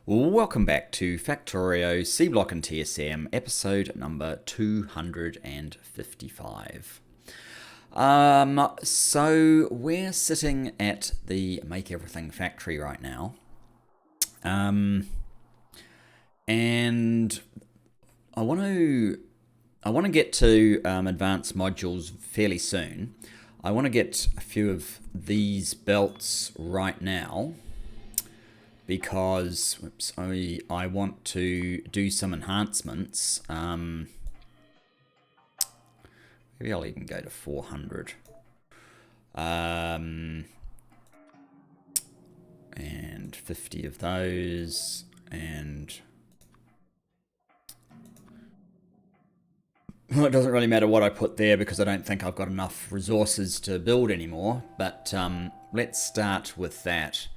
Welcome back to Factorio, Seablock and TSM, episode number 255. So we're sitting at the Make Everything factory right now. And I want to get to advanced modules fairly soon. I want to get a few of these belts right now, because I want to do some enhancements. Maybe I'll even go to 400. And 50 of those. And well, it doesn't really matter what I put there because I don't think I've got enough resources to build anymore. But let's start with that.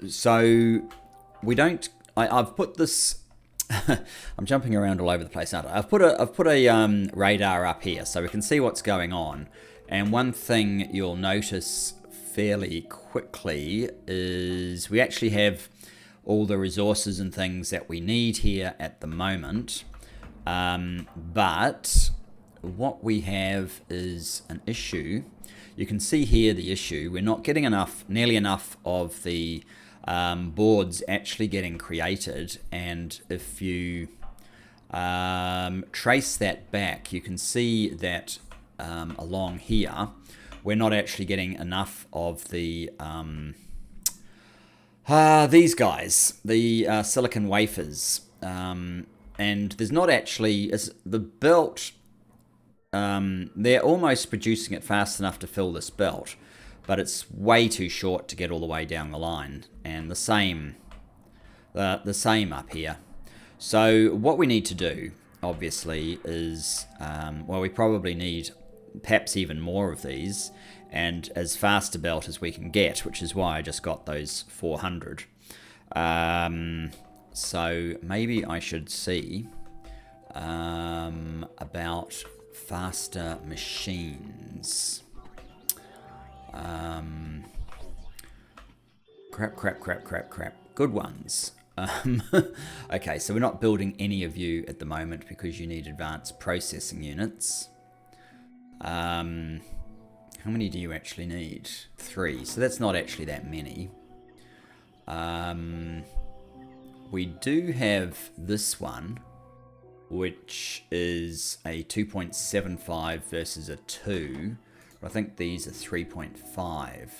So we don't. I've put this. I'm jumping around all over the place, aren't I? I've put a radar up here so we can see what's going on. And one thing you'll notice fairly quickly is we actually have all the resources and things that we need here at the moment. But what we have is an issue. You can see here the issue. We're not getting nearly enough of the boards actually getting created. And if you trace that back, you can see that along here, we're not actually getting enough of the these guys, the silicon wafers. And there's not actually, the belt, they're almost producing it fast enough to fill this belt, but it's way too short to get all the way down the line. And the same up here. So what we need to do, obviously, is, well, we probably need perhaps even more of these, and as fast a belt as we can get, which is why I just got those 400. So maybe I should see about faster machines. Crap. Good ones. Okay, so we're not building any of you at the moment because you need advanced processing units. How many do you actually need? 3. So that's not actually that many. We do have this one, which is a 2.75 versus a 2. But I think these are 3.5.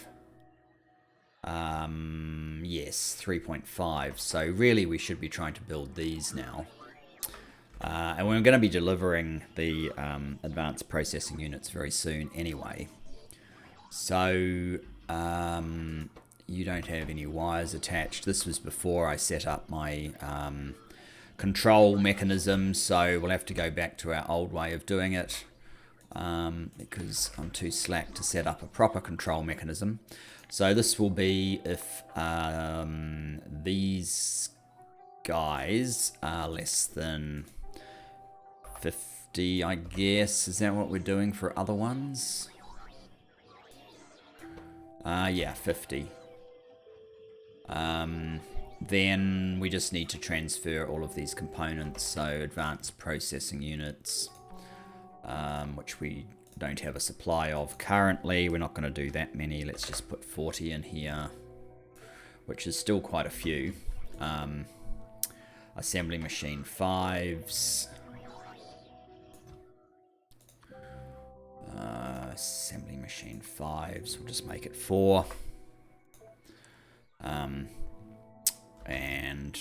Yes, 3.5. So really we should be trying to build these now. And we're going to be delivering the advanced processing units very soon anyway. So you don't have any wires attached. This was before I set up my control mechanism, so we'll have to go back to our old way of doing it, because I'm too slack to set up a proper control mechanism. So this will be if these guys are less than 50, I guess. Is that what we're doing for other ones? Yeah, 50. Then we just need to transfer all of these components, so advanced processing units, which we don't have a supply of currently. We're not going to do that many. Let's just put 40 in here, which is still quite a few. Assembly machine 5s. Assembly machine 5s. We'll just make it 4. And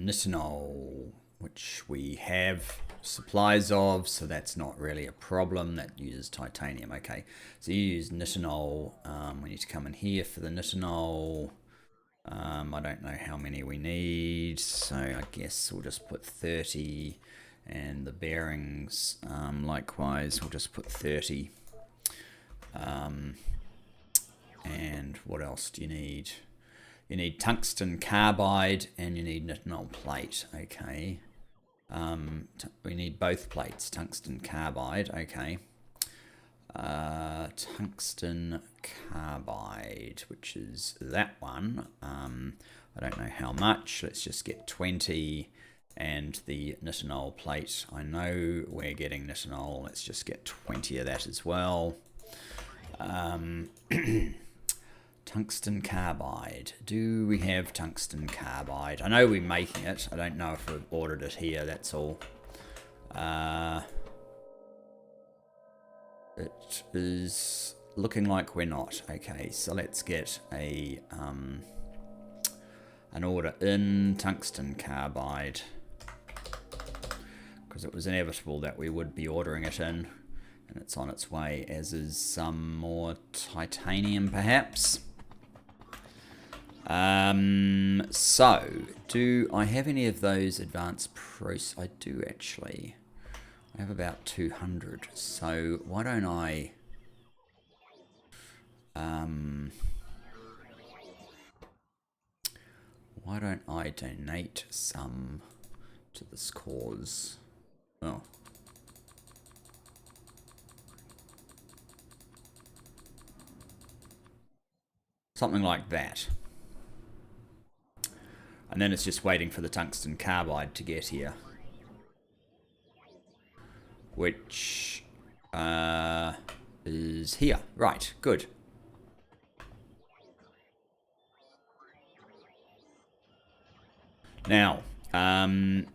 nitinol, which we have supplies of, so that's not really a problem. That uses titanium. Okay, so you use nitinol. We need to come in here for the nitinol. I don't know how many we need, so I guess we'll just put 30, and the bearings, likewise, we'll just put 30. And what else do you need? You need tungsten carbide and you need nitinol plate. Okay. We need both plates, tungsten carbide. Okay. tungsten carbide, which is that one. I don't know how much. Let's just get 20. And the nitinol plate, I know we're getting nitinol. Let's just get 20 of that as well. Tungsten carbide. Do we have tungsten carbide? I know we're making it. I don't know if we've ordered it here, that's all. It is looking like we're not. Okay, so let's get a an order in tungsten carbide, because it was inevitable that we would be ordering it in, and it's on its way, as is some more titanium perhaps. So do I have any of those advanced process? I do actually. I have about 200, so why don't I donate some to this cause? Oh. Something like that. And then it's just waiting for the tungsten carbide to get here. Which is here. Right, good. Now, in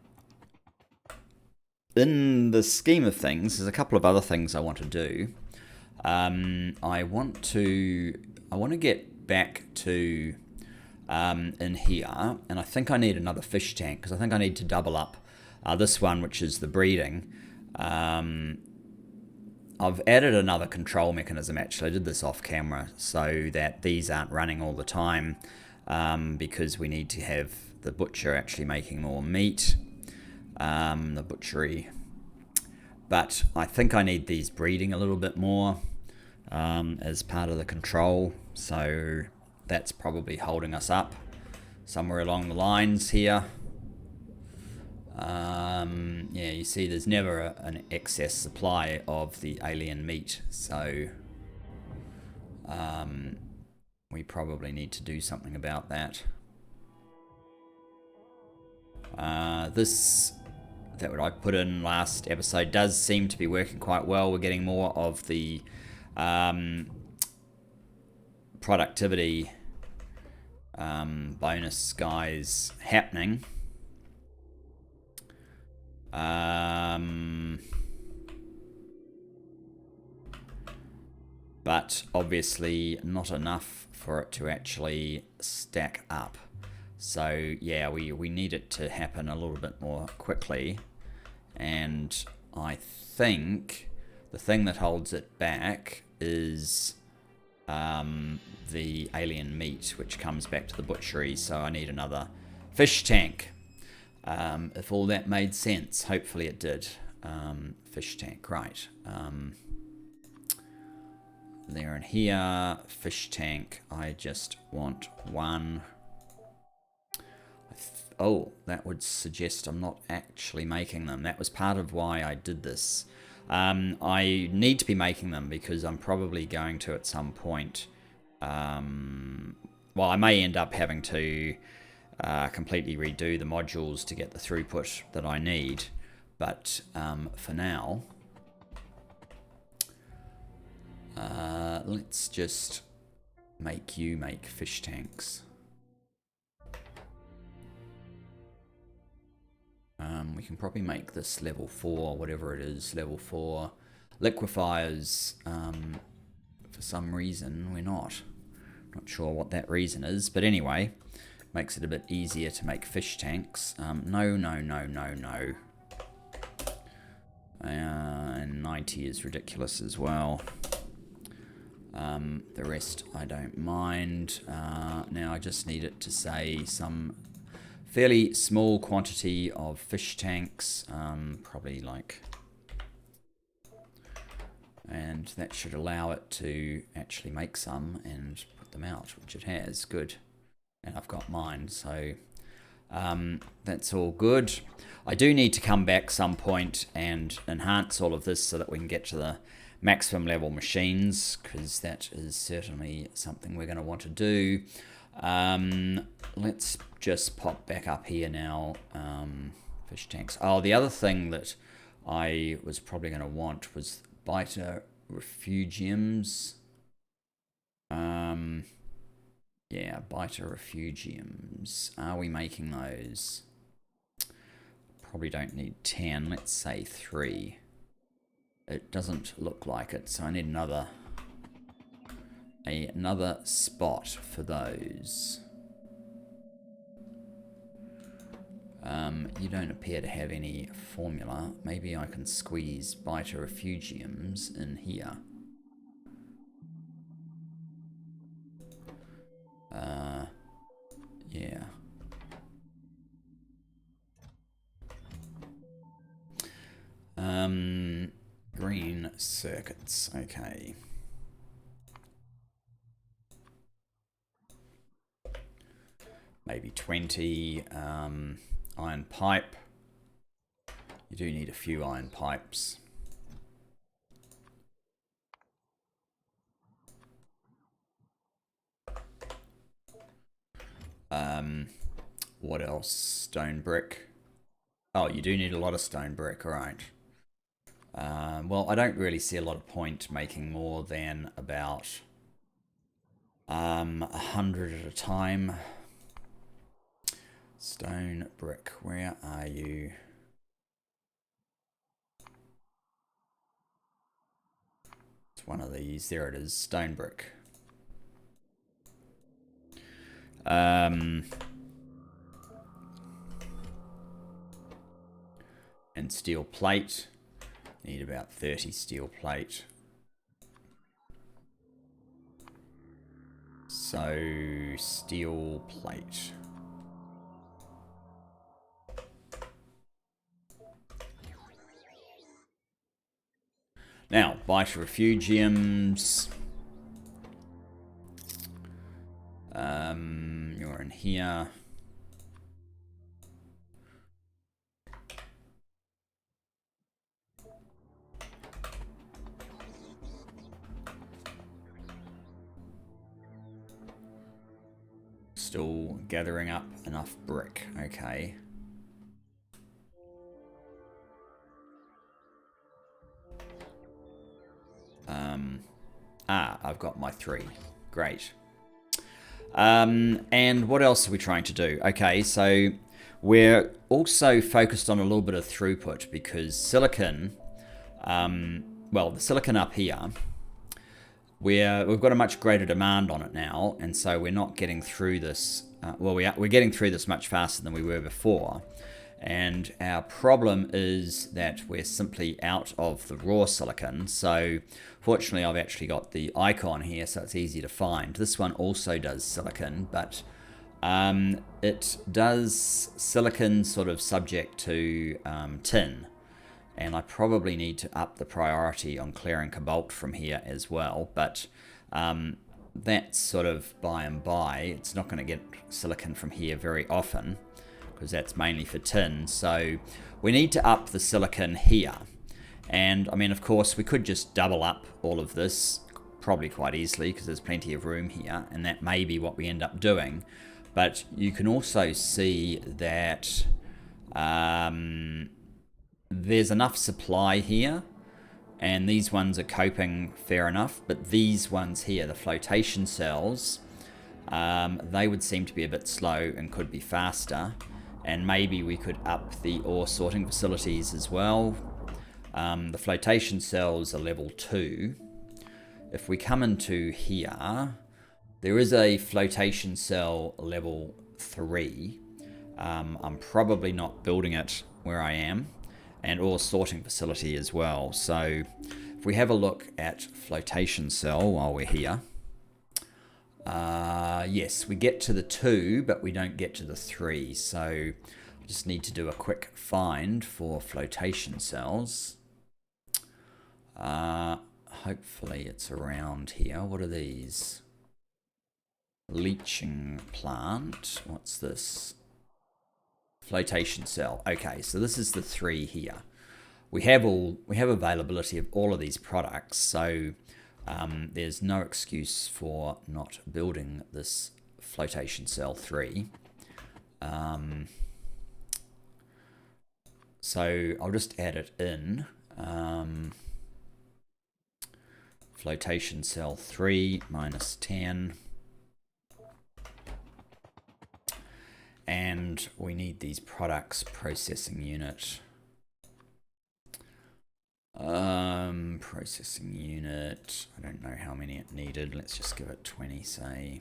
the scheme of things, there's a couple of other things I want to do. I want to get back to in here, and I think I need another fish tank, because I think I need to double up this one, which is the breeding. I've added another control mechanism. Actually, I did this off camera so that these aren't running all the time, because we need to have the butcher actually making more meat, the butchery. But I think I need these breeding a little bit more as part of the control, so that's probably holding us up somewhere along the lines here. Yeah, you see there's never an excess supply of the alien meat, so we probably need to do something about that. That what I put in last episode does seem to be working quite well. We're getting more of the productivity bonus guys happening. But obviously not enough for it to actually stack up. So yeah, we need it to happen a little bit more quickly, and I think the thing that holds it back is the alien meat, which comes back to the butchery, so I need another fish tank. If all that made sense, hopefully it did. Fish tank, right. There and here, fish tank, I just want one. Oh, that would suggest I'm not actually making them. That was part of why I did this. I need to be making them because I'm probably going to at some point. Well, I may end up having to completely redo the modules to get the throughput that I need. But for now, let's just make fish tanks. We can probably make this level 4, whatever it is, level 4 liquefiers. For some reason, we're not. Not sure what that reason is, but anyway, makes it a bit easier to make fish tanks. No. And 90 is ridiculous as well. The rest I don't mind. Now I just need it to say some fairly small quantity of fish tanks, probably like, and that should allow it to actually make some and put them out, which it has. Good. And I've got mine, so that's all good. I do need to come back some point and enhance all of this so that we can get to the maximum level machines, because that is certainly something we're going to want to do. Let's just pop back up here now. Fish tanks. Oh, the other thing that I was probably going to want was biter refugiums. Yeah, biter refugiums. Are we making those? Probably don't need 10. Let's say 3. It doesn't look like it, so I need another spot for those. You don't appear to have any formula. Maybe I can squeeze biter refugiums in here. Yeah. Green circuits, okay. Maybe 20. Iron pipe. You do need a few iron pipes. What else? Stone brick. Oh, you do need a lot of stone brick, alright. Well, I don't really see a lot of point making more than about 100 at a time. Stone brick, where are you? It's one of these. There it is, stone brick. And steel plate. Need about 30 steel plate. So, steel plate. Now, biter refugiums. You're in here. Still gathering up enough brick, okay. I've got my 3. Great. And what else are we trying to do? Okay, so we're also focused on a little bit of throughput because silicon, well, the silicon up here, we've got a much greater demand on it now, and so we're not getting through this. We're getting through this much faster than we were before. And our problem is that we're simply out of the raw silicon. So fortunately, I've actually got the icon here, so it's easy to find. This one also does silicon, but it does silicon sort of subject to tin. And I probably need to up the priority on clearing cobalt from here as well. But that's sort of by and by. It's not going to get silicon from here very often, because that's mainly for tin. So we need to up the silicon here. And I mean, of course, we could just double up all of this probably quite easily because there's plenty of room here, and that may be what we end up doing. But you can also see that there's enough supply here, and these ones are coping fair enough, but these ones here, the flotation cells, they would seem to be a bit slow and could be faster. And maybe we could up the ore sorting facilities as well. The flotation cells are level 2. If we come into here, there is a flotation cell level 3. I'm probably not building it where I am. And ore sorting facility as well. So if we have a look at flotation cell while we're here. Yes, we get to the 2, but we don't get to the 3. So I just need to do a quick find for flotation cells. Hopefully it's around here. What are these? Leaching plant. What's this? Flotation cell. Okay, so this is the 3 here. we have availability of all of these products, so there's no excuse for not building this flotation cell 3. So I'll just add it in. Flotation cell 3 minus 10. And we need these products processing unit. Processing unit, I don't know how many it needed. Let's just give it 20, say.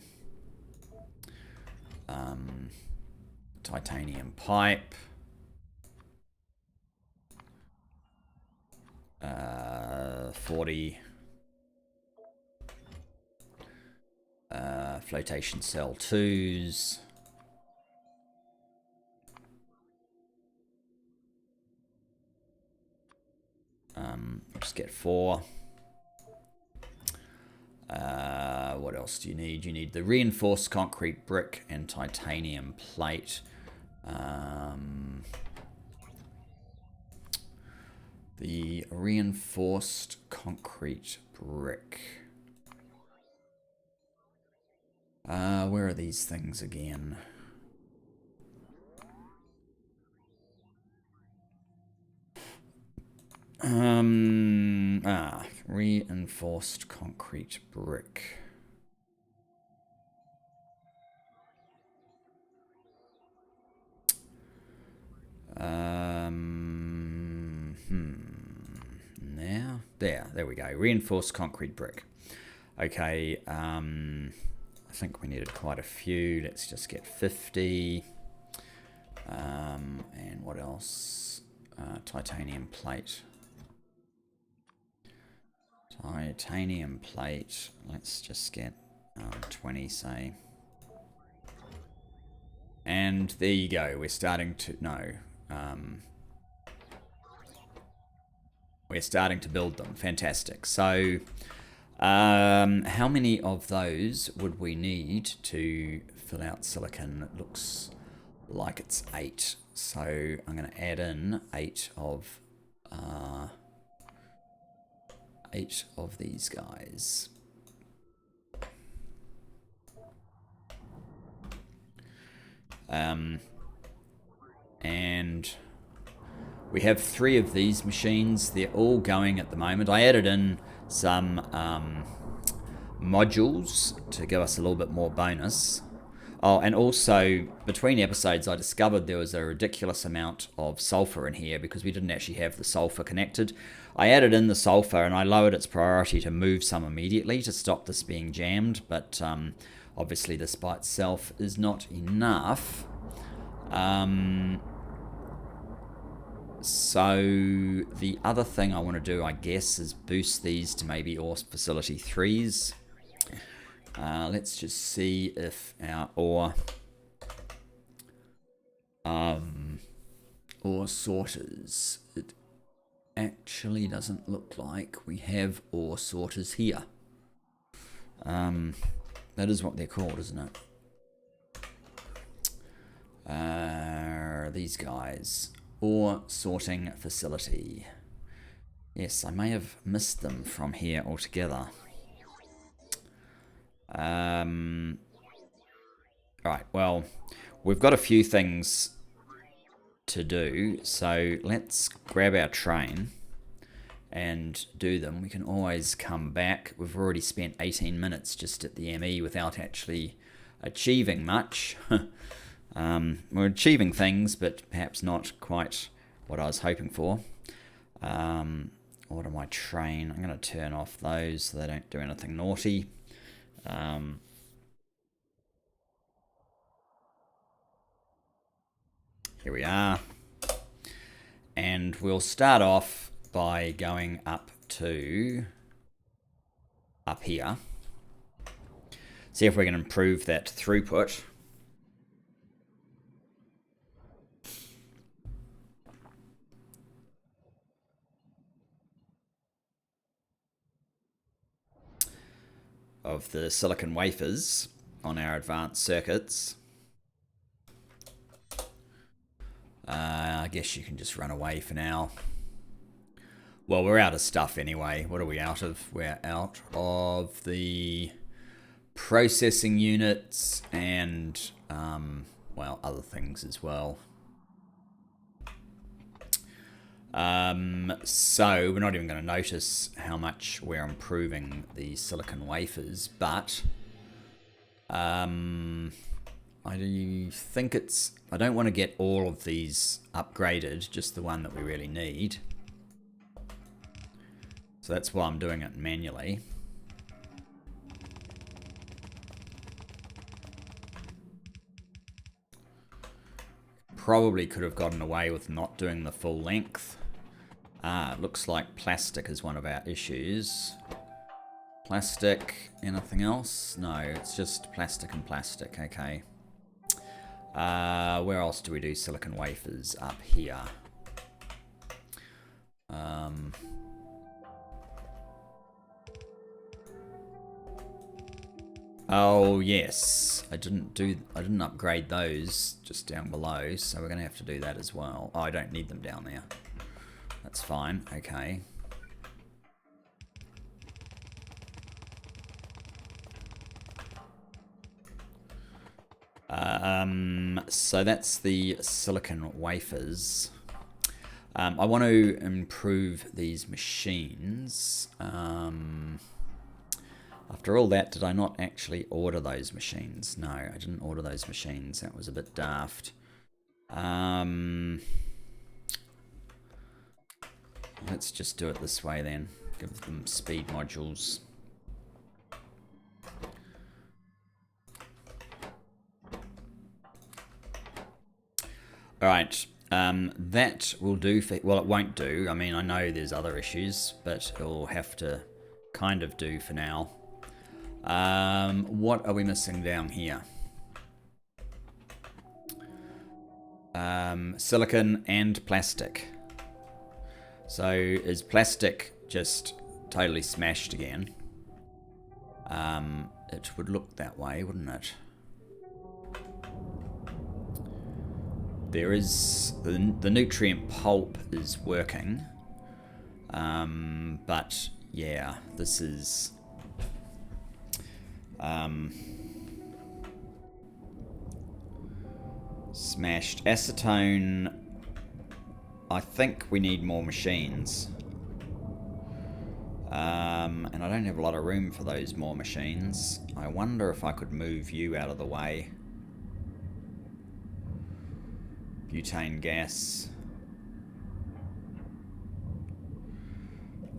Titanium pipe. 40. Flotation cell 2s. Just get 4. What else do you need? You need the reinforced concrete brick and titanium plate. The reinforced concrete brick. Where are these things again? Reinforced concrete brick. There we go. Reinforced concrete brick. Okay, I think we needed quite a few. Let's just get 50. And what else? Titanium plate. Titanium plate. Let's just get 20, say. And there you go. We're starting to... No. We're starting to build them. Fantastic. So, how many of those would we need to fill out silicon? It looks like it's 8. So, I'm going to add in 8 of these guys. And we have 3 of these machines. They're all going at the moment. I added in some modules to give us a little bit more bonus. Oh, and also, between episodes, I discovered there was a ridiculous amount of sulfur in here because we didn't actually have the sulfur connected. I added in the sulfur and I lowered its priority to move some immediately to stop this being jammed, but obviously this by itself is not enough. So the other thing I want to do, I guess, is boost these to maybe ore facility 3s. Let's just see if our ore sorters, it actually doesn't look like we have ore sorters here. That is what they're called, isn't it? These guys. Ore sorting facility. Yes, I may have missed them from here altogether. Alright, well, we've got a few things to do, so let's grab our train and do them. We can always come back. We've already spent 18 minutes just at the ME without actually achieving much. We're achieving things, but perhaps not quite what I was hoping for. Order my train. I'm going to turn off those so they don't do anything naughty. Here we are. And we'll start off by going up here. See if we can improve that throughput. Of the silicon wafers on our advanced circuits. I guess you can just run away for now. Well, we're out of stuff anyway. What are we out of? We're out of the processing units and, well, other things as well. So we're not even going to notice how much we're improving the silicon wafers, but I think I don't want to get all of these upgraded, just the one that we really need. So that's why I'm doing it manually. Probably could have gotten away with not doing the full length. It looks like plastic is one of our issues. Plastic, anything else? No, it's just plastic and plastic, okay. Where else do we do silicon wafers? Up here. Oh yes, I didn't upgrade those just down below, so we're gonna have to do that as well. Oh, I don't need them down there. That's fine, okay. So that's the silicon wafers. I want to improve these machines. After all that, did I not actually order those machines? No, I didn't order those machines. That was a bit daft. Let's just do it this way then. Give them speed modules. Alright, that will do for... Well, it won't do. I mean, I know there's other issues, but it'll have to kind of do for now. What are we missing down here? Silicon and plastic. So is plastic just totally smashed again? It would look that way, wouldn't it? There is the nutrient pulp is working, but yeah, this is smashed. Acetone, I think we need more machines, and I don't have a lot of room for those more machines. I wonder if I could move you out of the way. Butane gas.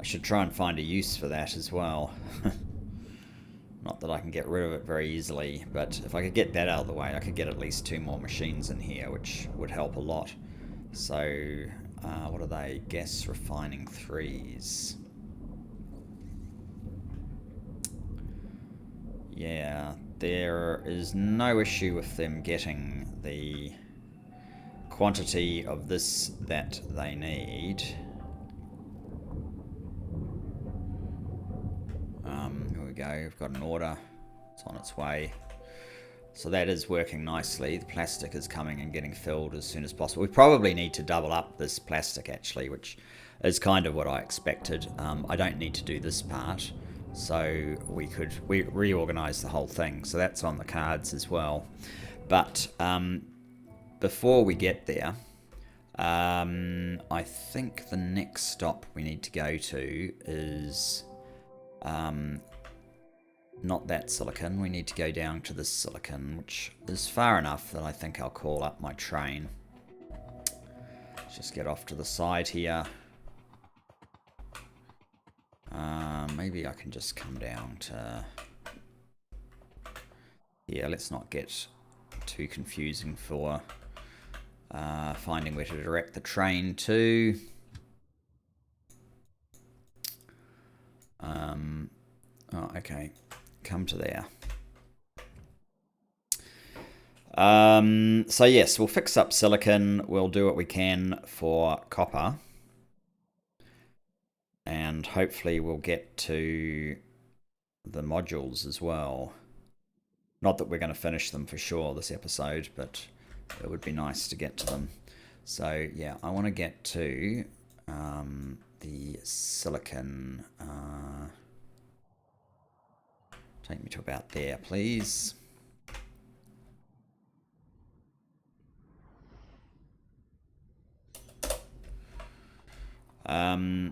I should try and find a use for that as well. Not that I can get rid of it very easily, but if I could get that out of the way, I could get at least 2 more machines in here, which would help a lot. So, what are they? Gas refining 3s. Yeah, there is no issue with them getting the quantity of this that they need. Here we go, we've got an order, it's on its way. So that is working nicely. The plastic is coming and getting filled as soon as possible. We probably need to double up this plastic actually, which is kind of what I expected. I don't need to do this part, so we could reorganize the whole thing. So that's on the cards as well. But before we get there, I think the next stop we need to go to is not that silicon. We need to go down to this silicon, which is far enough that I think I'll call up my train. Let's just get off to the side here. Maybe I can just come down to... Yeah, let's not get too confusing for finding where to direct the train to. Oh, okay. Come to there. So yes, we'll fix up silicon. We'll do what we can for copper. And hopefully we'll get to the modules as well. Not that we're going to finish them for sure this episode, but it would be nice to get to them. So yeah, I want to get to the silicon. Take me to about there, please.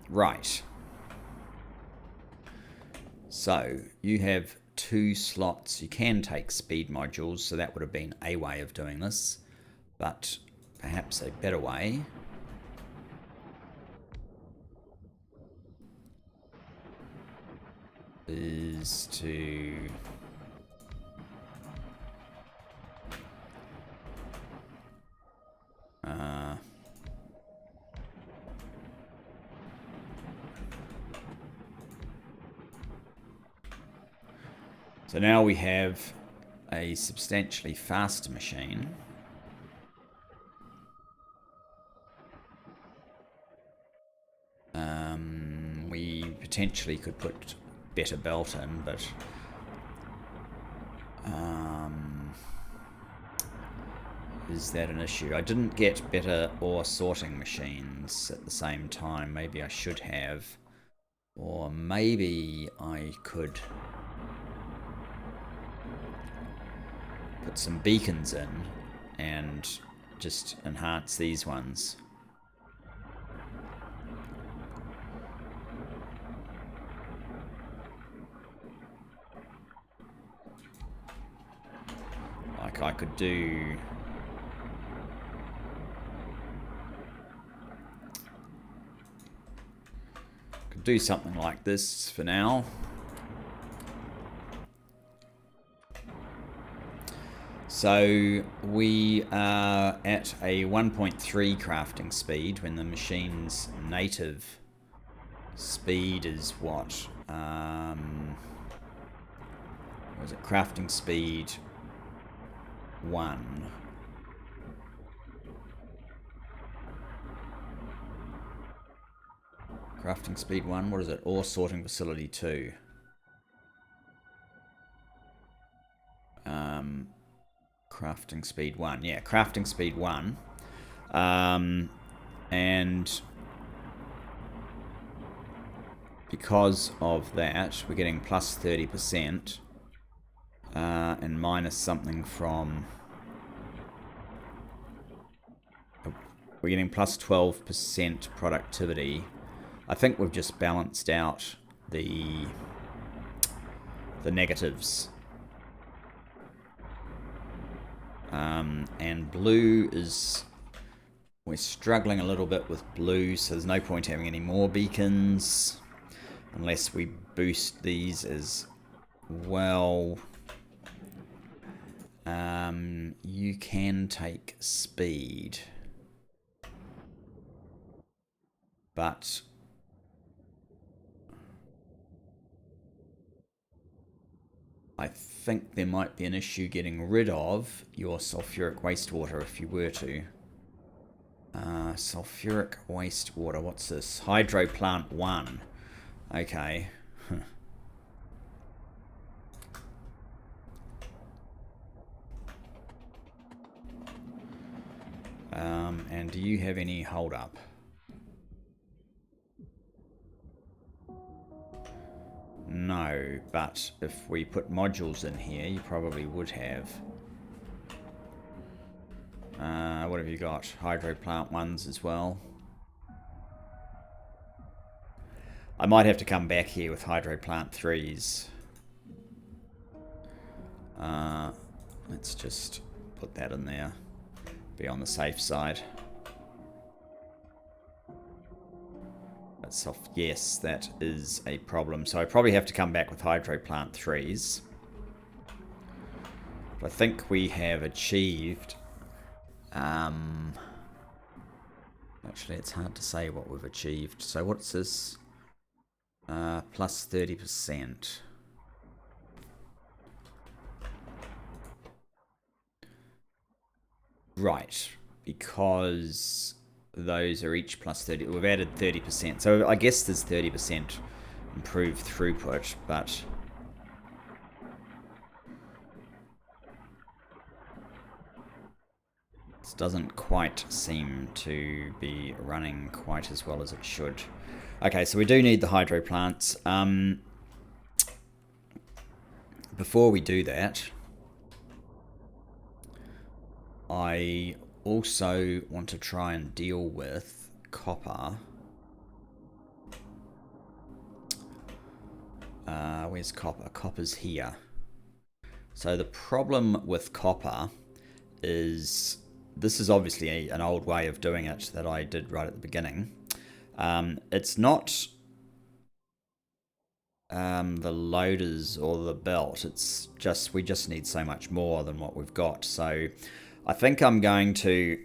Right. So you have 2 slots. You can take speed modules, so that would have been a way of doing this, but perhaps a better way is to so now we have a substantially faster machine. We potentially could put better belt in, but is that an issue? I didn't get better ore sorting machines at the same time. Maybe I should have. Or maybe I could put some beacons in and just enhance these ones. Like I could do something like this for now. So we are at a 1.3 crafting speed when the machine's native speed is what? Was it crafting speed 1? Crafting speed 1, what is it? Ore sorting facility 2. Crafting speed 1. Yeah, crafting speed 1. And because of that, we're getting plus 30% and minus something from... We're getting plus 12% productivity. I think we've just balanced out the negatives. And blue is... We're struggling a little bit with blue, so there's no point having any more beacons unless we boost these as well. You can take speed, but I think there might be an issue getting rid of your sulfuric wastewater if you were to. Sulfuric wastewater, what's this? Hydro plant 1. Okay. And do you have any hold up? No, but if we put modules in here, you probably would have. What have you got? Hydro plant 1s as well. I might have to come back here with hydro plant 3s. Let's just put that in there. Be on the safe side. Yes, that is a problem. So I probably have to come back with hydro plant 3s. But I think we have achieved... actually, it's hard to say what we've achieved. So what's this? Plus 30%. Right, because those are each plus 30. We've added 30%. So I guess there's 30% improved throughput, but... This doesn't quite seem to be running quite as well as it should. Okay, so we do need the hydro plants. Before we do that, I also want to try and deal with copper. Where's copper? Copper's here. So the problem with copper is, this is obviously an old way of doing it that I did right at the beginning. It's not the loaders or the belt. It's just, we just need so much more than what we've got. So I think I'm going to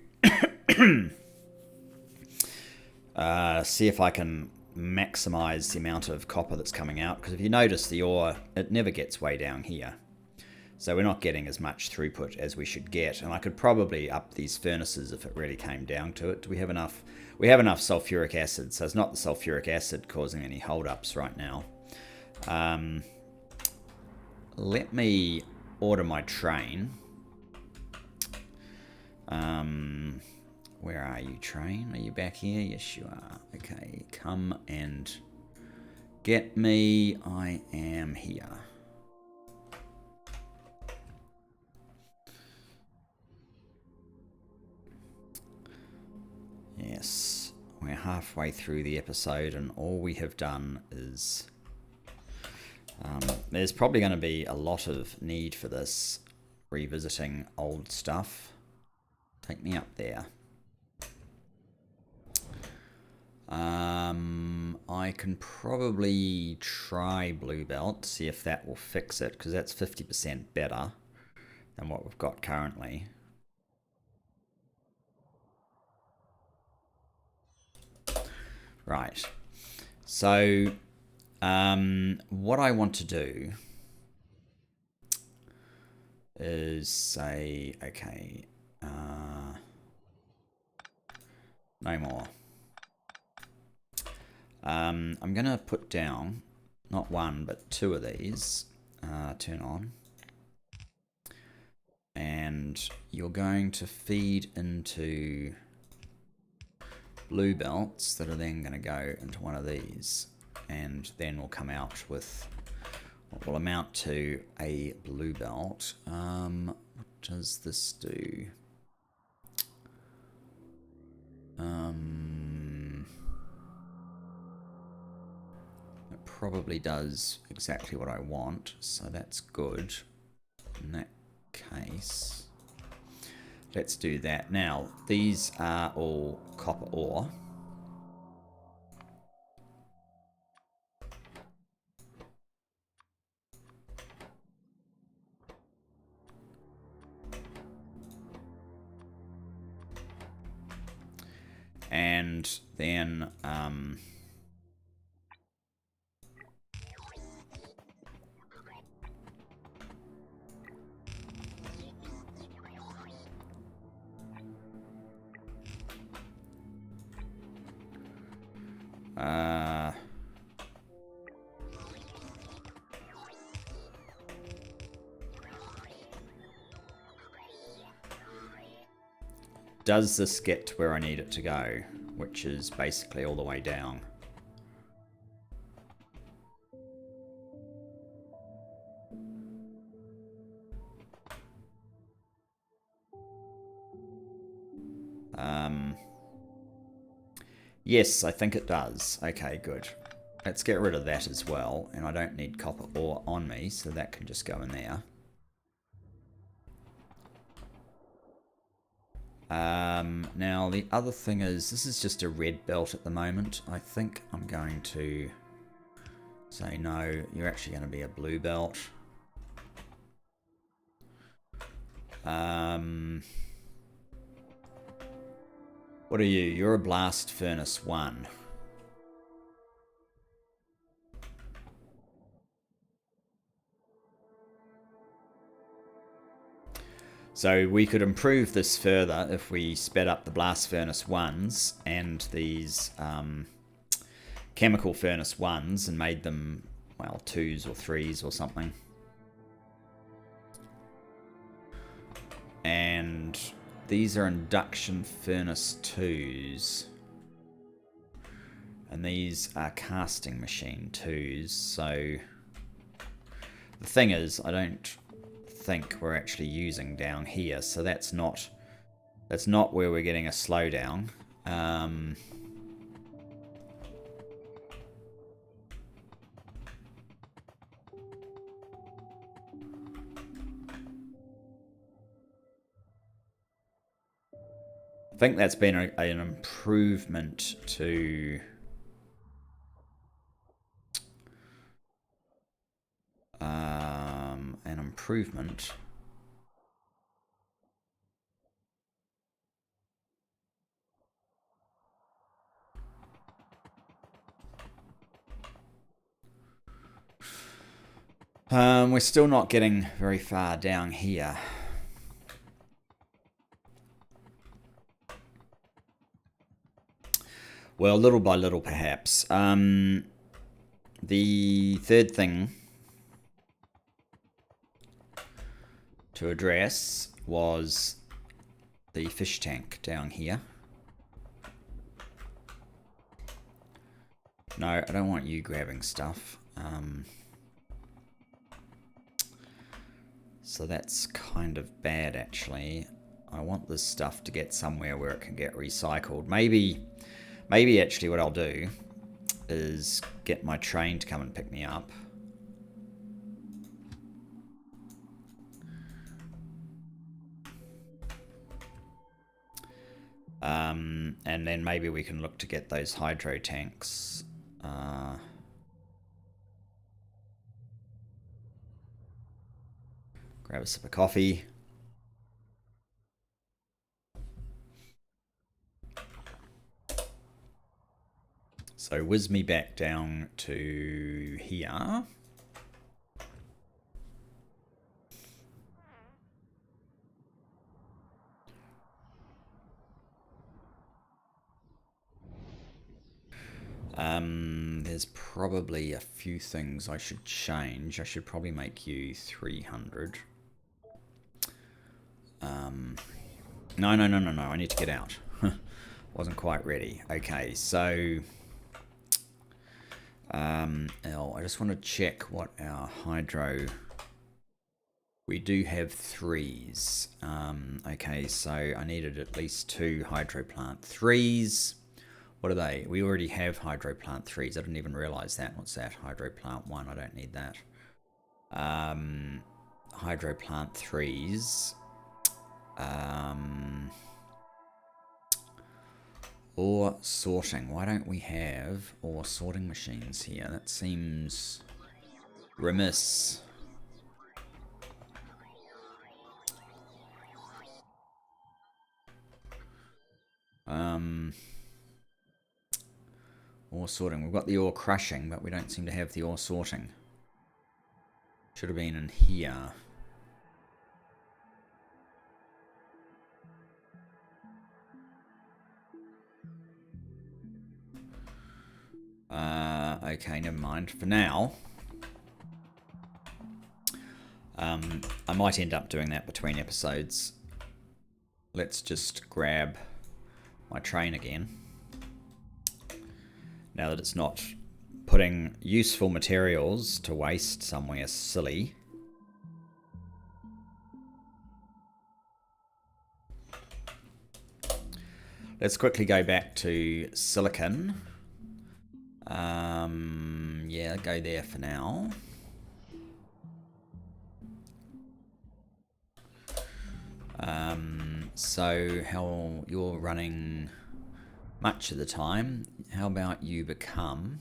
see if I can maximize the amount of copper that's coming out, because if you notice, the ore, it never gets way down here, so we're not getting as much throughput as we should get. And I could probably up these furnaces if it really came down to it. Do we have enough? We have enough sulfuric acid, so it's not the sulfuric acid causing any holdups right now. Let me order my train. Where are you, train? Are you back here? Yes, you are. Okay, come and get me. I am here. Yes, we're halfway through the episode, and all we have done is... there's probably going to be a lot of need for this, revisiting old stuff. Take me up there. I can probably try Blue Belt, see if that will fix it, because that's 50% better than what we've got currently. Right. So, what I want to do is say, okay, no more. I'm going to put down not one, but two of these. Turn on. And you're going to feed into blue belts that are then going to go into one of these. And then we'll come out with what will amount to a blue belt. What does this do? It probably does exactly what I want, so that's good. In that case, let's do that. Now, these are all copper ore. And then does this get to where I need it to go, which is basically all the way down? Yes, I think it does. Okay, good. Let's get rid of that as well, and I don't need copper ore on me, so that can just go in there. Now the other thing is, this is just a red belt at the moment. I think I'm going to say no, you're actually going to be a blue belt. What are you? You're a blast furnace 1. So we could improve this further if we sped up the blast furnace 1s and these chemical furnace 1s and made them, well, 2s or 3s or something. And these are induction furnace 2s. And these are casting machine 2s. So the thing is, I don't think we're actually using down here. So that's not where we're getting a slowdown. I think that's been an improvement to an improvement. We're still not getting very far down here. Well, little by little, perhaps. The third thing to address was the fish tank down here. No, I don't want you grabbing stuff. So that's kind of bad, actually. I want this stuff to get somewhere where it can get recycled. Maybe actually what I'll do is get my train to come and pick me up. And then maybe we can look to get those hydro tanks. Grab a sip of coffee. So whiz me back down to here. There's probably a few things I should change. I should probably make you 300. No. I need to get out. Wasn't quite ready. Okay, so I just want to check what our hydro. We do have 3s. Okay, so I needed at least 2 hydro plant 3s. What are they? We already have hydro plant 3s. I didn't even realize that. What's that? Hydro plant 1. I don't need that. Hydro plant 3s. Ore sorting. Why don't we have ore sorting machines here? That seems remiss. Ore sorting. We've got the ore crushing, but we don't seem to have the ore sorting. Should have been in here. Okay, never mind. For now, I might end up doing that between episodes. Let's just grab my train again. Now that it's not putting useful materials to waste somewhere silly. Let's quickly go back to silicon. Yeah, go there for now. So how you're running much of the time, how about you become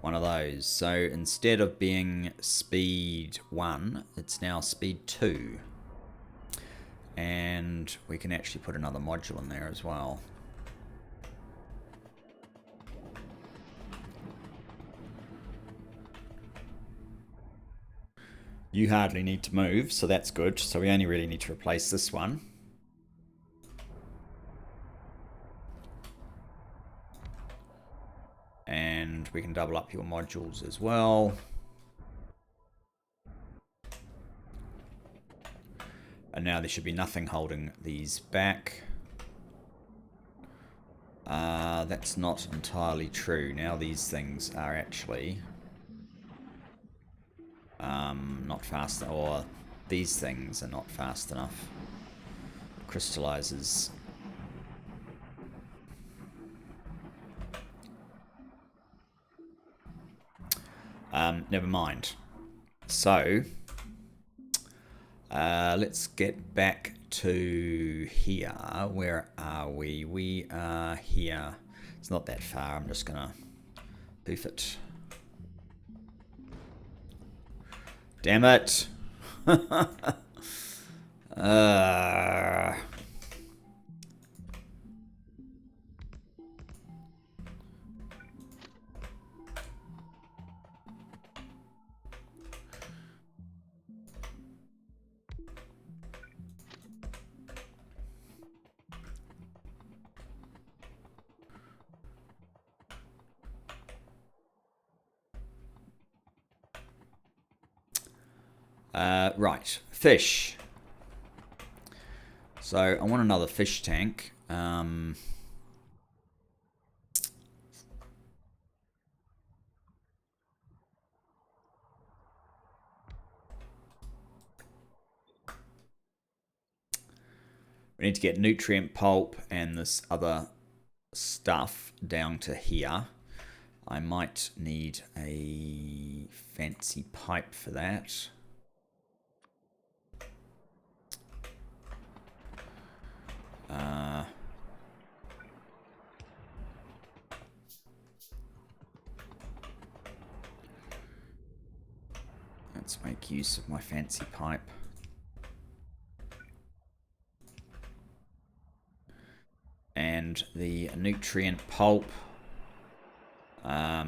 one of those? So instead of being speed 1, it's now speed 2. And we can actually put another module in there as well. You hardly need to move, so that's good. So we only really need to replace this one. And we can double up your modules as well. And now there should be nothing holding these back. That's not entirely true. Now these things are actually not fast, or these things are not fast enough. Crystallizes. Never mind. So let's get back to here. Where are we? We are here. It's not that far. I'm just gonna poof it. Damn it. Right, fish. So I want another fish tank. We need to get nutrient pulp and this other stuff down to here. I might need a fancy pipe for that. Let's make use of my fancy pipe. And the nutrient pulp. Oh,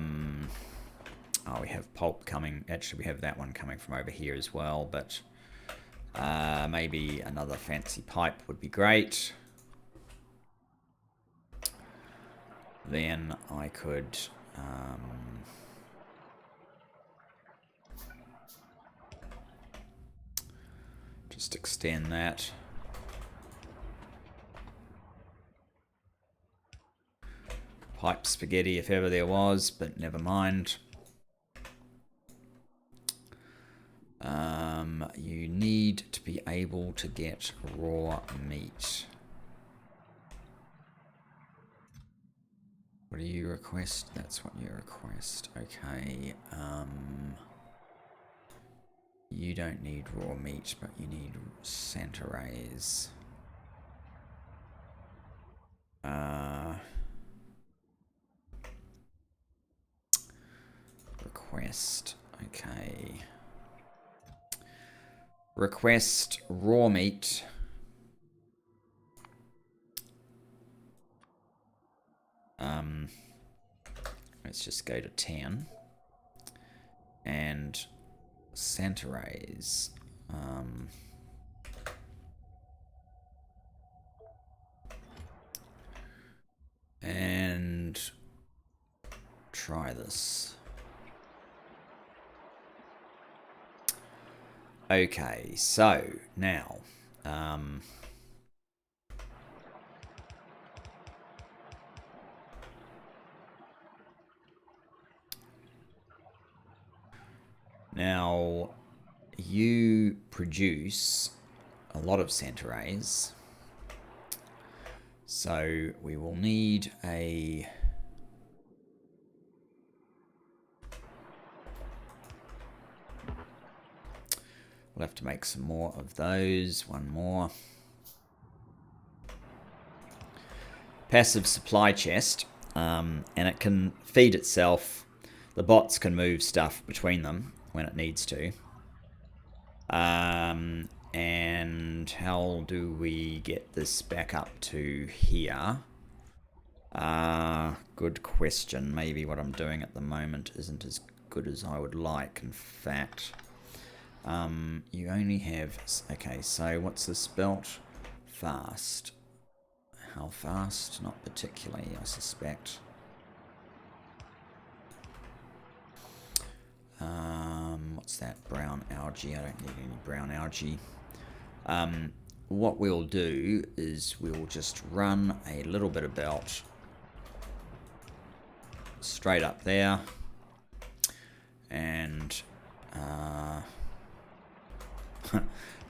we have pulp coming. Actually, we have that one coming from over here as well, but maybe another fancy pipe would be great. Then I could just extend that. Pipe spaghetti if ever there was, but never mind. You need to be able to get raw meat. What do you request? That's what you request. Okay. You don't need raw meat, but you need Santa rays. Request. Okay. Request raw meat. Let's just go to 10. And Santa rays. And try this. Okay, so now now you produce a lot of Santa rays, so we will need a we'll have to make some more of those. One more. Passive supply chest, and it can feed itself. The bots can move stuff between them when it needs to. And how do we get this back up to here? Good question. Maybe what I'm doing at the moment isn't as good as I would like, in fact. You only have... Okay, so what's this belt? Fast. How fast? Not particularly, I suspect. What's that? Brown algae. I don't need any brown algae. What we'll do is we'll just run a little bit of belt straight up there, and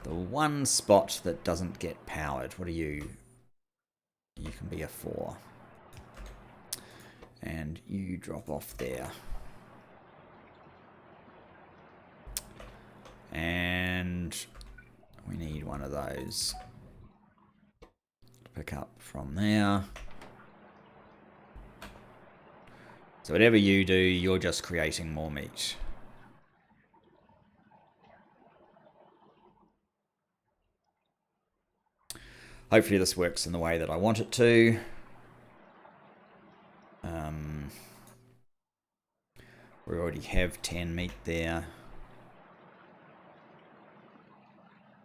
the one spot that doesn't get powered, what are you? You can be a 4. And you drop off there. And we need one of those to pick up from there. So whatever you do, you're just creating more meat. Hopefully this works in the way that I want it to. We already have 10 meat there.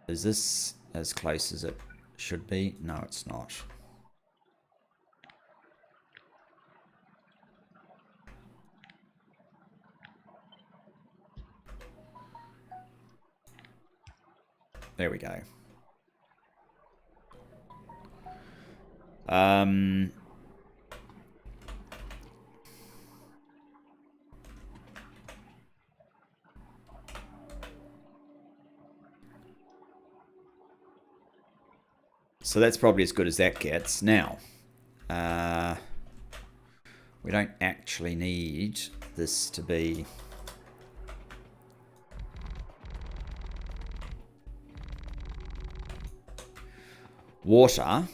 Is this as close as it should be? No, it's not. There we go. So that's probably as good as that gets. Now, we don't actually need this to be water,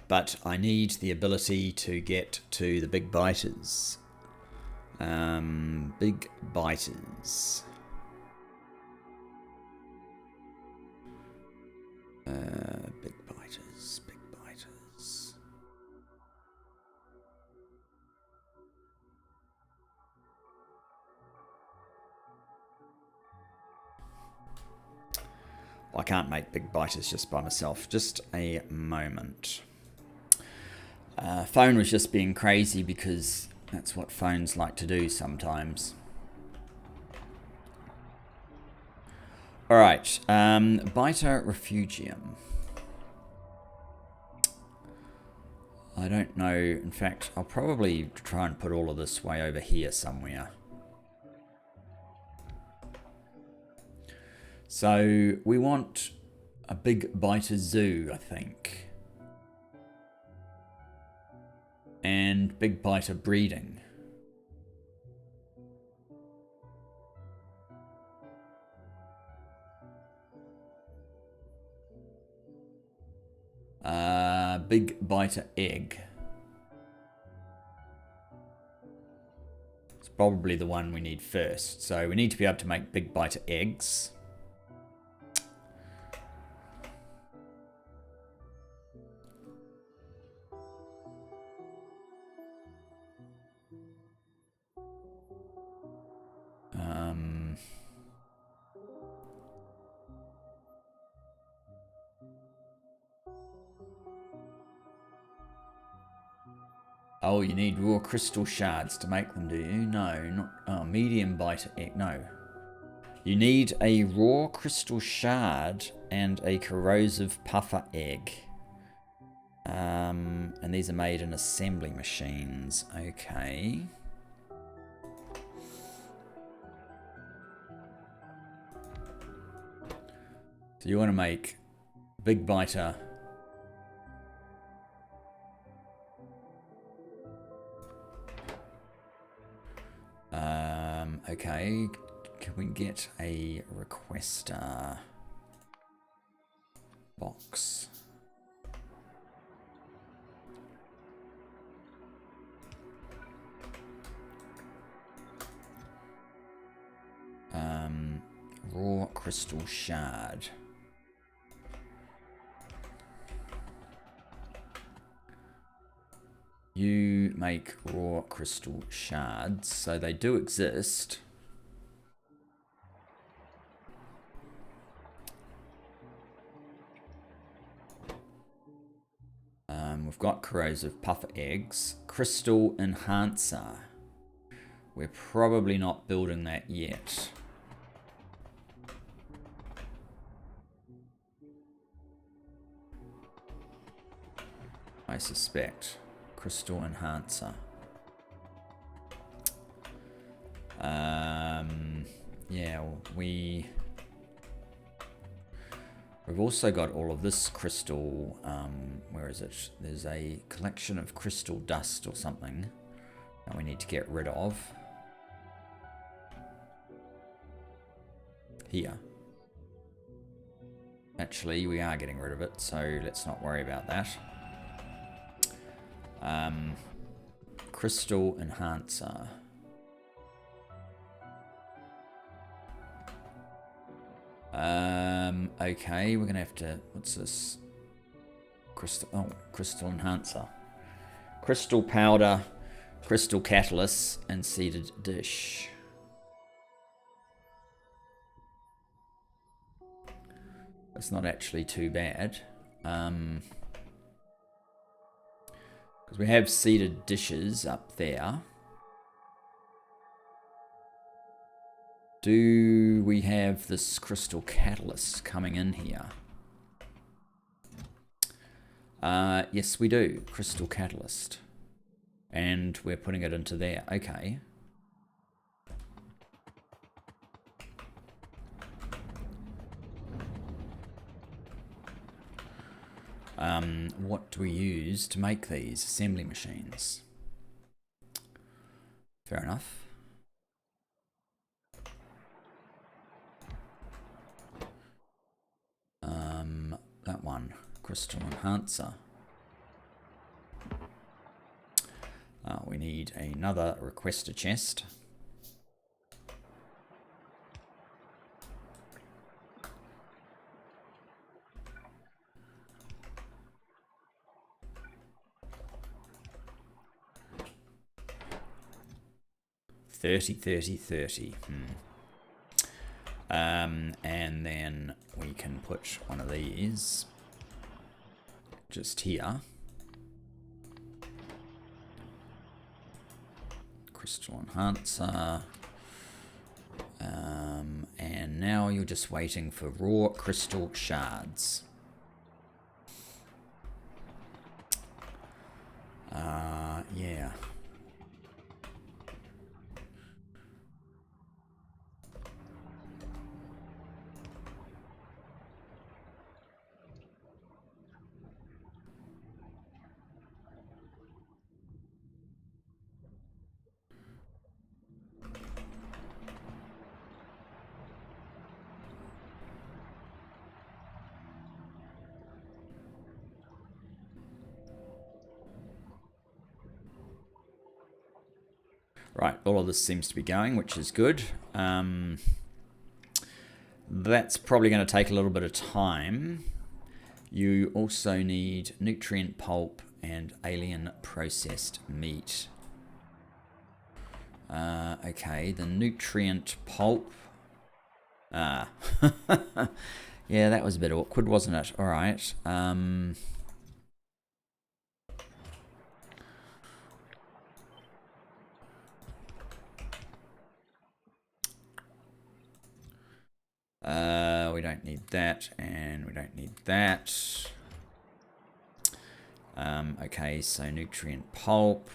but I need the ability to get to the big biters. Big biters. Big biters, big biters. Well, I can't make big biters just by myself. Just a moment. Phone was just being crazy because that's what phones like to do sometimes. Alright, Biter Refugium. I don't know, in fact, I'll probably try and put all of this way over here somewhere. So, we want a big biter zoo, I think. And big biter breeding. Big biter egg. It's probably the one we need first. So we need to be able to make big biter eggs. Oh, you need raw crystal shards to make them, do you? No, not... Oh, medium biter egg. No. You need a raw crystal shard and a corrosive puffer egg. And these are made in assembly machines. Okay. So you want to make big biter... okay, can we get a requester box? Raw crystal shard. You make raw crystal shards, so they do exist. We've got corrosive puffer eggs. Crystal enhancer. We're probably not building that yet. I suspect. Crystal enhancer. Yeah, we've also got all of this crystal, where is it? There's a collection of crystal dust or something that we need to get rid of. Here. Actually, we are getting rid of it, so let's not worry about that. Crystal enhancer. Okay, we're gonna have to, what's this? Crystal enhancer. Crystal powder, crystal catalyst, and seeded dish. That's not actually too bad. Because we have seeded dishes up there. Do we have this crystal catalyst coming in here? Yes, we do. Crystal catalyst. And we're putting it into there. Okay. What do we use to make these assembly machines? Fair enough. That one, crystal enhancer. We need another requester chest. $30. And then we can put one of these just here. Crystal enhancer. And now you're just waiting for raw crystal shards. Yeah. Right, all of this seems to be going, which is good. That's probably going to take a little bit of time. You also need nutrient pulp and alien processed meat. Okay, the nutrient pulp. Yeah, that was a bit awkward, wasn't it? All right. We don't need that, and we don't need that. Okay, so nutrient pulp.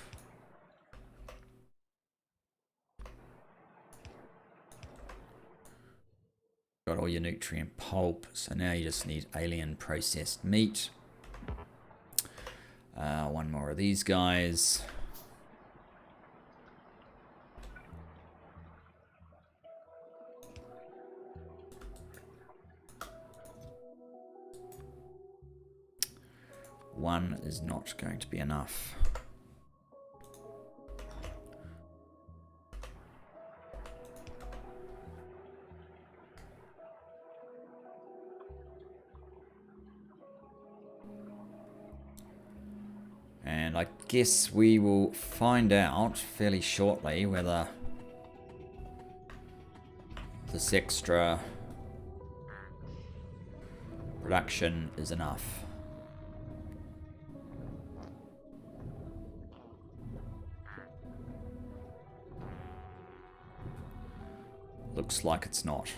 Got all your nutrient pulp, so now you just need alien processed meat. One more of these guys. One is not going to be enough. And I guess we will find out fairly shortly whether this extra production is enough. Looks like it's not.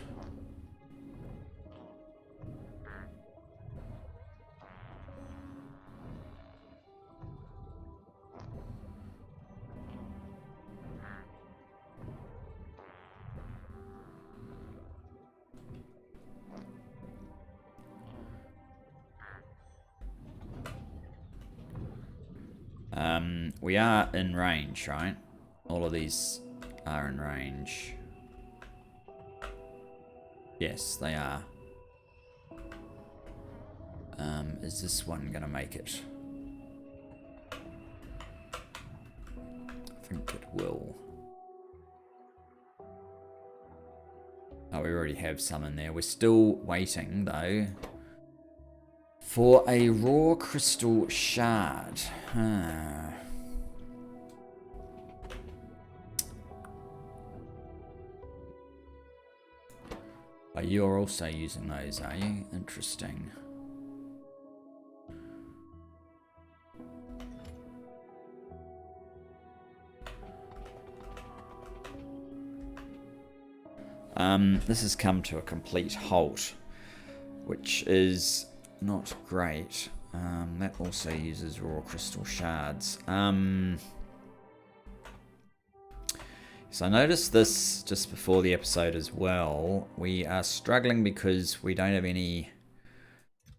We are in range, right? All of these are in range. Yes, they are. Is this one gonna make it? I think it will. Oh, we already have some in there. We're still waiting, though, for a raw crystal shard. Oh, you're also using those, are you? Interesting. This has come to a complete halt, which is not great. That also uses raw crystal shards. So I noticed this just before the episode as well. We are struggling because we don't have any...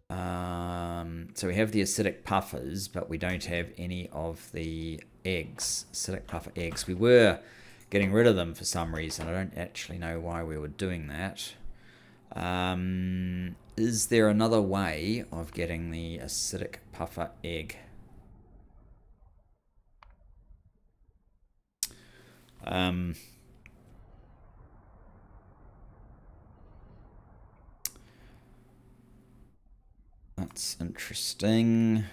so we have the acidic puffers, but we don't have any of the eggs. Acidic puffer eggs. We were getting rid of them for some reason. I don't actually know why we were doing that. Is there another way of getting the acidic puffer egg? That's interesting.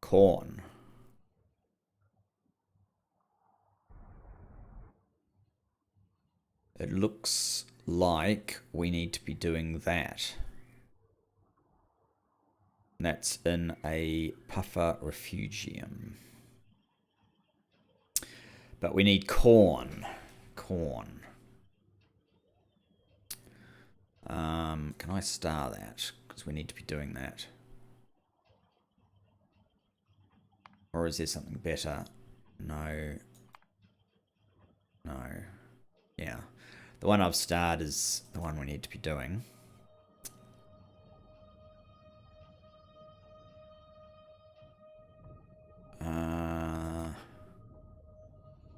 Corn. It looks like we need to be doing that. That's in a puffer refugium. But we need corn. Corn. Can I star that? Because we need to be doing that. Or is there something better? No. No. Yeah. The one I've starred is the one we need to be doing.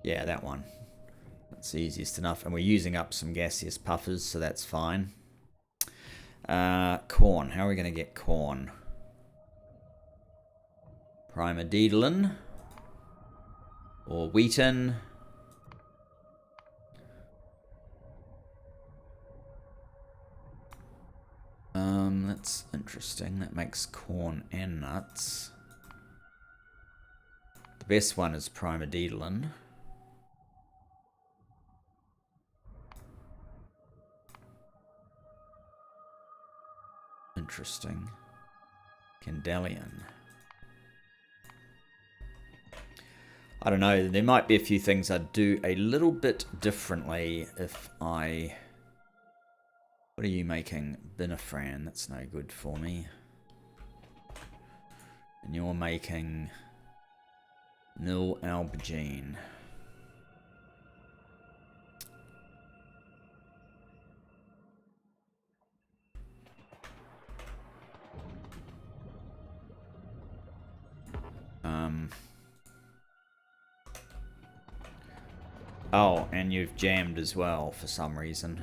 Yeah, that one. That's easiest enough. And we're using up some gaseous puffers, so that's fine. Corn. How are we going to get corn? Primordialin. Or wheaten. That's interesting. That makes corn and nuts. The best one is Primordialin. Interesting. Candelian. I don't know. There might be a few things I'd do a little bit differently if I... What are you making? Binifran. That's no good for me. And you're making nil albugen. Oh, and you've jammed as well for some reason.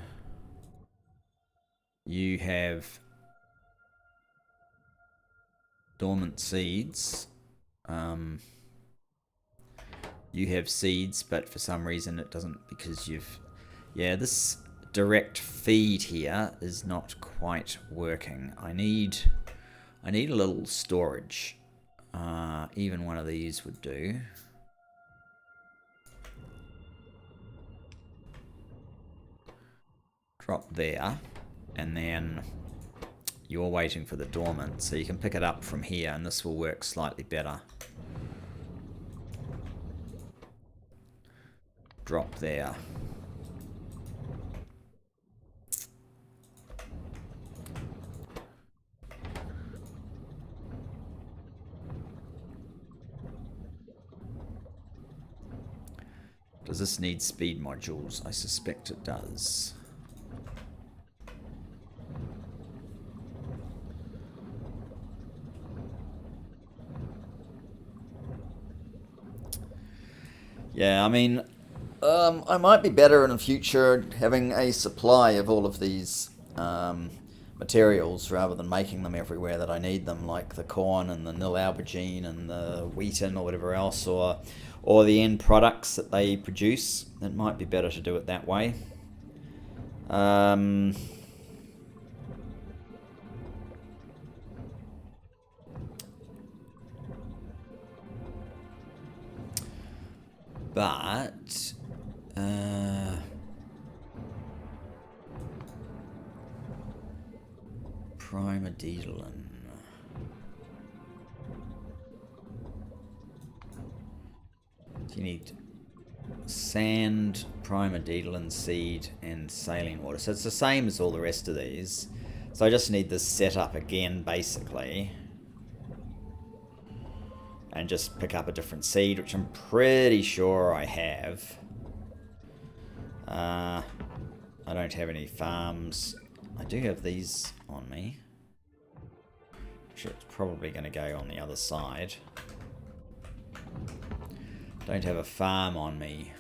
You have dormant seeds. You have seeds, but for some reason it doesn't, because you've... Yeah, this direct feed here is not quite working. I need a little storage. Even one of these would do. Drop there, and then you're waiting for the dormant, so you can pick it up from here, and this will work slightly better. Drop there. Does this need speed modules? I suspect it does. Yeah, I mean, I might be better in the future having a supply of all of these materials rather than making them everywhere that I need them, like the corn and the nil aubergine and the wheaten or whatever else, or the end products that they produce. It might be better to do it that way. Um, but Primadiddlin. You need sand, Primadiddlin seed, and saline water. So it's the same as all the rest of these. So I just need this set up again, basically. And just pick up a different seed, which I'm pretty sure I have. I don't have any farms. I do have these on me. Which it's probably going to go on the other side. Don't have a farm on me.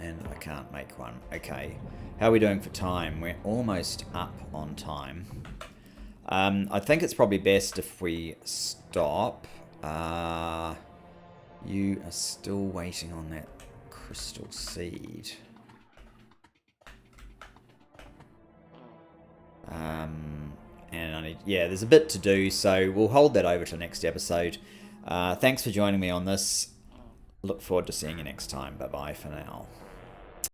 And I can't make one. Okay. How are we doing for time? We're almost up on time. I think it's probably best if we stop. You are still waiting on that crystal seed. And I need, yeah, there's a bit to do, so we'll hold that over to the next episode. Thanks for joining me on this. Look forward to seeing you next time. Bye-bye for now.